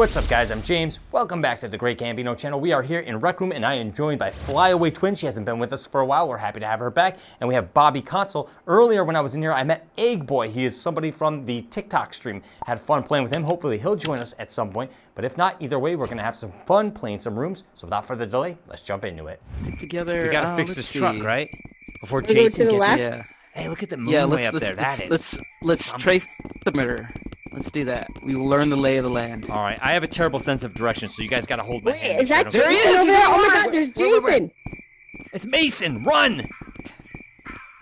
What's up guys, I'm James. Welcome back to the Great Gambino channel. We are here in Rec Room and I am joined by Flyaway Twin. She hasn't been with us for a while. We're happy to have her back. And we have Bobby Console. Earlier when I was in here, I met Egg Boy. He is somebody from the TikTok stream. Had fun playing with him. Hopefully he'll join us at some point. But if not, either way, we're gonna have some fun playing some rooms. So without further delay, let's jump into it. Together. We gotta fix this truck, right? Before We'll Jason go to the gets left? it. Hey, look at the moon way up there. Let's trace the mirror. Let's do that. We will learn the lay of the land. All right, I have a terrible sense of direction, so you guys gotta hold my hand. Wait, is that Jason Jason over there? Oh my god, there's Jason! It's Mason. Run!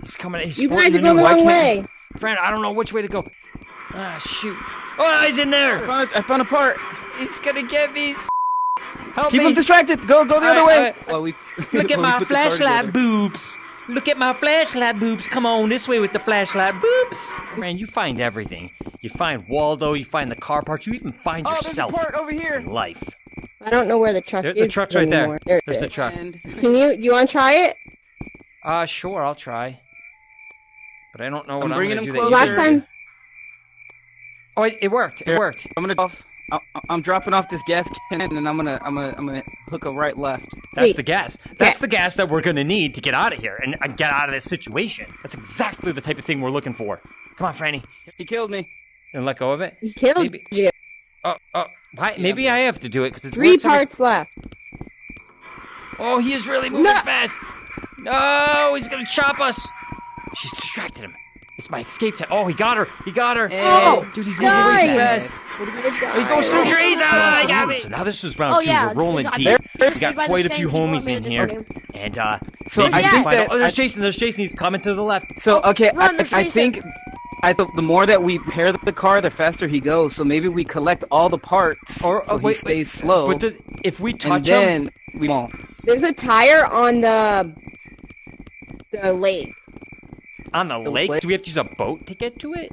He's coming. He's You sporting guys are the going new the wrong white way. Friend, I don't know which way to go. Ah, shoot! Oh, he's in there. I found a part. He's gonna get me. Help Keep me! him distracted. Go the other way. Well, Look at we my put the car flashlight together. boobs. Look at my flashlight boobs. Come on this way with the flashlight boobs. Man, you find everything. You find Waldo. You find the car parts. You even find Oh, there's a yourself part over here. in life. I don't know where the truck is. The truck's right anymore. there. It There's the is. truck. And Do you want to try it? Sure, I'll try. But I don't know what I'm I'm bringing gonna do. him That closer. you Last can do. time, Oh, it worked. It Here. worked. I'm gonna. I'm dropping off this gas can, and I'm gonna hook a right left. That's Wait. the gas. That's the gas that we're gonna need to get out of here and get out of this situation. That's exactly the type of thing we're looking for. Come on, Franny. He killed me. And let go of it. he killed Maybe- you. Why? Maybe I have to do it because it's 3 parts left. Oh, he is really moving No. fast. No, he's gonna chop us. She's distracted him. It's my escape time. Oh, he got her. He got her. Oh, Dude, he's moving way too guys. fast. He goes through trees. Ah, he got me. So now this is round 2. We're rolling deep. We got quite a few homies in here. And So maybe I we can think find out. that Oh, there's Jason. There's Jason. He's coming to the left. So okay, Run, there's I Jason. think the more that we pair the car, the faster he goes. So maybe we collect all the parts, Or so he stays slow. But if we and touch him, then we won't. There's a tire on the lake. on the lake, lake? do we have to use a boat to get to it?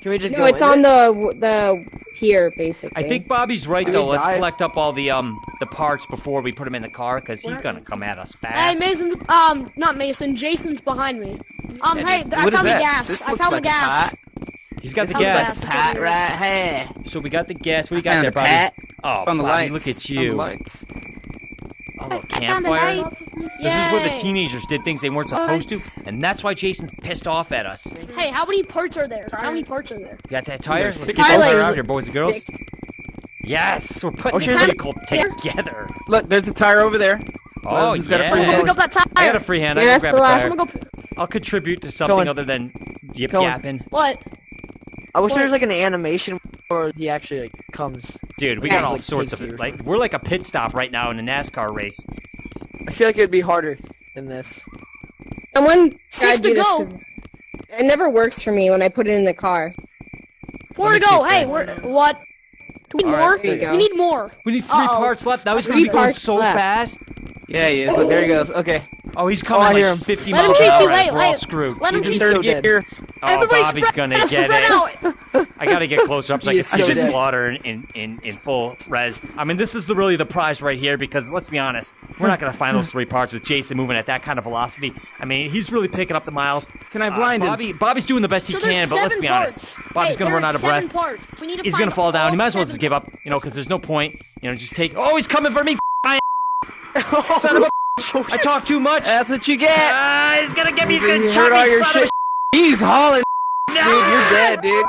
Can we just No, it's on the pier, basically. I think Bobby's right Do though. we Let's dive? collect up all the parts before we put him in the car because he's gonna come at us Hey, fast. Mason's, not Mason, Jason's behind me. Yeah, Hey, dude. I What is found the that? gas. This I looks found like the a gas. pot. He's got the This gas. looks Pat right here. So we got the gas. What do you got Found there, the Bobby? pat. Oh, On the Bobby, lights. look at On the you. lights. A little I found the campfire. light. This is where the Yay. teenagers did things they weren't supposed to, and that's why Jason's pissed off at us. You Hey, how many parts are there? How many parts are there? got that tire? Let's get Tire, those like, out here, boys and girls. Yes, we're putting Oh, this sure. vehicle together. Look, there's a tire over there. Oh, who's got a free yeah. I'm hand? gonna pick up that tire. I got a free hand. I Yeah, can that's grab the a last tire. I'm gonna go. I'll contribute to something Going. other than yip Going. yapping. What? I wish What? there was like an animation where he actually like comes. Dude, we Yeah, got all like, sorts of takes it. you. Like, we're like a pit stop right now in a NASCAR race. I feel like it'd be harder than this. Someone 6 gotta to do this go. 'cause it never works for me when I put it in the car. 4 to Let me go. see, Hey, Frank. what? Do we need All more? right, there you go. We need more. We need 3 Uh-oh. parts left. Now he's gonna Three be going parts so left. fast. Yeah, he is. Look, there he goes. Okay. Oh, he's I coming hear like him. 50 Let him miles chase an you. hour. Wait, We're all wait. screwed. Let him He's chase third so dead. gear. Oh, Everybody Bobby's spread gonna out, get spread it. out. I gotta get closer up so I He can is see so this dead. slaughter in full res. I mean, this is really the prize right here because let's be honest, we're not gonna find those 3 parts with Jason moving at that kind of velocity. I mean, he's really picking up the miles. Can I blind him? Bobby's doing the best he So there's can, but let's 7 be parts. honest, Bobby's Hey, gonna run there out are of breath. 7 parts. We need to He's find gonna fall down. all He might as well 7 just give up, you know, because there's no point. You know, just take. Oh, he's coming for me. Son of a. I talk too much. That's what you get. He's gonna get me. He's You gonna heard chop all me. your Son of a. shit. He's hauling. Dude, you're dead, dude.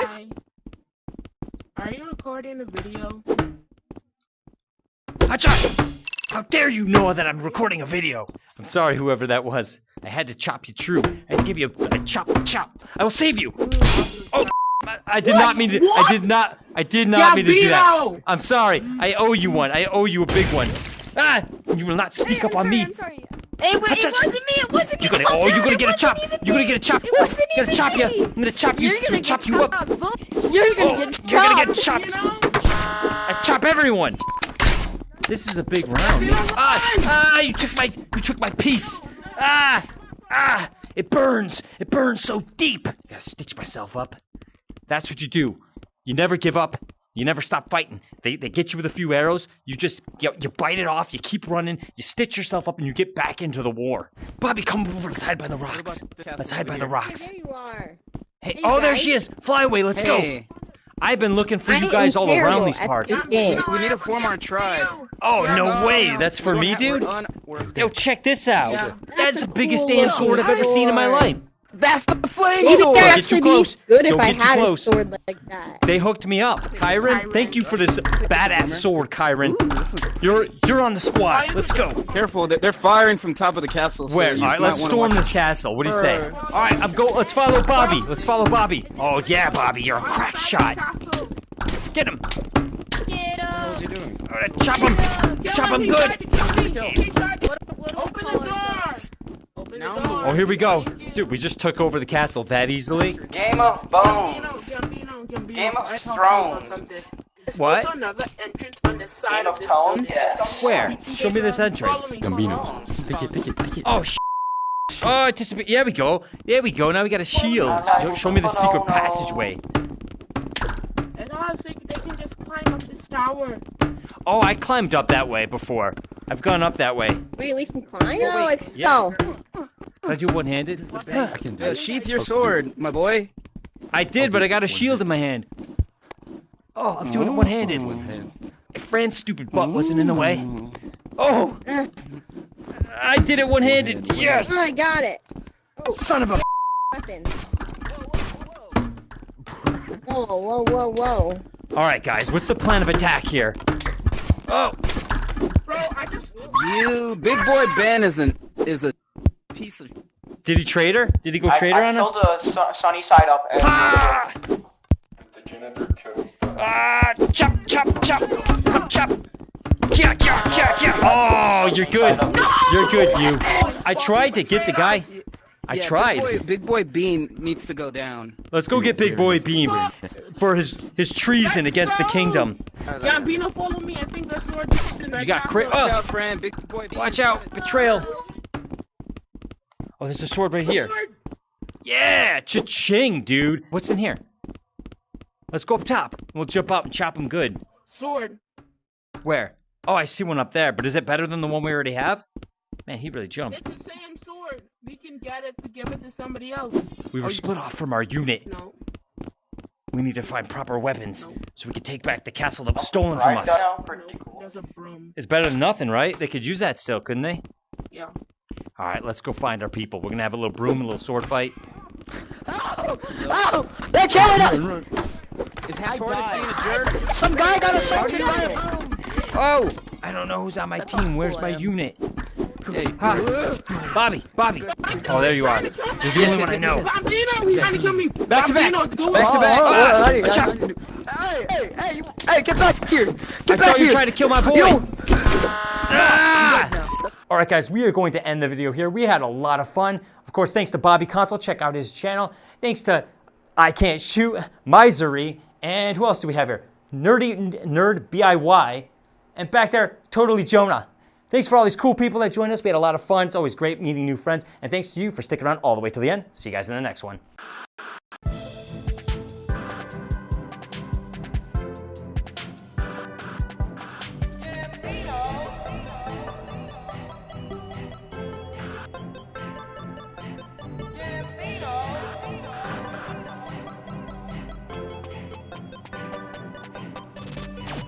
Are you recording a video? How dare you know that I'm recording a video? I'm sorry, whoever that was. I had to chop you true. I had to give you a chop. I will save you. Oh, I did not mean to. I did not mean to do that. I'm sorry. I owe you one. I owe you a big one. Ah! You will not sneak up on me. I'm sorry. Hey, wait, it wasn't me. It wasn't me. You're gonna get a chop. You're gonna get a chop. It wasn't I'm gonna even chop you. me. I'm gonna chop you. You're gonna chop get you up. chopped, bro. Oh, You're gonna get you're gonna get chopped, chopped. you know? I chop everyone. This is a big round. You took my piece. It burns. It burns so deep. I gotta stitch myself up. That's what you do. You never give up. You never stop fighting. They get you with a few arrows. You just, you bite it off. You keep running. You stitch yourself up and you get back into the war. Bobby, come over. Let's hide by the rocks. Let's hide by the rocks. There you are. Hey, Hey, oh, there guys. she is. Fly away. Let's go. Hey. I've been looking for I you guys am all around terrible these at parts. this game. We need to form our tribe. Oh, no way. That's for me, dude? Yo, check this out. Yeah. That's the a biggest cool damn sword I've ever seen in my sword. life. That's the flame Maybe sword. that'd Don't get actually too be close. good if Don't I get too had a close. sword like that. They hooked me up. Kyron, thank you for this badass sword, Kyron. You're on the squad. Let's go. Careful, they're firing from top of the castle. So Where? you All right, might let's wanna storm watch- this castle. What do you say? All right, let's follow Bobby. Let's follow Bobby. Oh, yeah, Bobby, you're a crack shot. Get him. Get What's he doing? All right, chop him. Chop him good. Open the door. Open the door. Oh, here we go. Dude, we just took over the castle that easily. Game of Bones. Gambino. Game of I talked Thrones. about something. There's What? also another entrance on the side Game of of this Tones? building. Yes. Where? Show me this Follow entrance. me, come on. Oh, Oh, it just, there we go. There we go. Now we got a shield. Show me the secret passageway. And I was thinking they can just climb up this tower. Oh, I climbed up that way before. I've gone up that way. Wait, we can climb? No, it's Yeah. no. Did I do one-handed? Sheath your sword, my boy. I did, but I got a shield in my hand. Oh, I'm doing it one-handed. If Fran's stupid butt wasn't in the way. Oh! I did it one-handed. Yes! Oh, I got it. Son of a... Weapon. Whoa. Alright, guys, what's the plan of attack here? Oh! Bro, I just... You, Big Boy Ben is a piece of. Did he trade her? Did he go trader I on us? killed the sunny side up. And Ah! Ah! Chop! Come chop! Yeah! Oh, you're good. You're good, you. I tried to get the guy. I Yeah, tried. Big Boy Bean needs to go down. Let's go get Big Boy Beam for his treason against the kingdom. Gambino, follow me. I think the sword is in the You got crit. Watch Oh, out, friend. Big Boy Bean. watch out! Betrayal. Oh, there's a sword right here. Yeah, cha-ching, dude. What's in here? Let's go up top. We'll jump up and chop him good. Sword. Where? Oh, I see one up there. But is it better than the one we already have? Man, he really jumped. It's the same sword. We can get it to give it to somebody else. We were split off from our unit. No. We need to find proper weapons so we can take back the castle that was stolen from right us. now, pretty cool. There's a broom. It's better than nothing, right? They could use that still, couldn't they? Yeah. All right, let's go find our people. We're gonna have a little broom, a little sword fight. Oh! They're killing us! Is Tortoise being a jerk? Some guy got assaulted by a broom! Oh! I don't know who's on my team. Where's my unit? Hey, Hi. Bobby! Oh, there you are. You're the only one I know. Gambino, he's trying to kill me. Back to back. Gambino, do Back to it. back. Hey, get back here! I Get back thought you here! tried to kill my boy. Yo! Ah! All right, guys, we are going to end the video here. We had a lot of fun. Of course, thanks to Bobby Console. Check out his channel. Thanks to I Can't Shoot, Misery, and who else do we have here? Nerd BIY, and back there, Totally Jonah. Thanks for all these cool people that joined us. We had a lot of fun. It's always great meeting new friends, and thanks to you for sticking around all the way to the end. See you guys in the next one.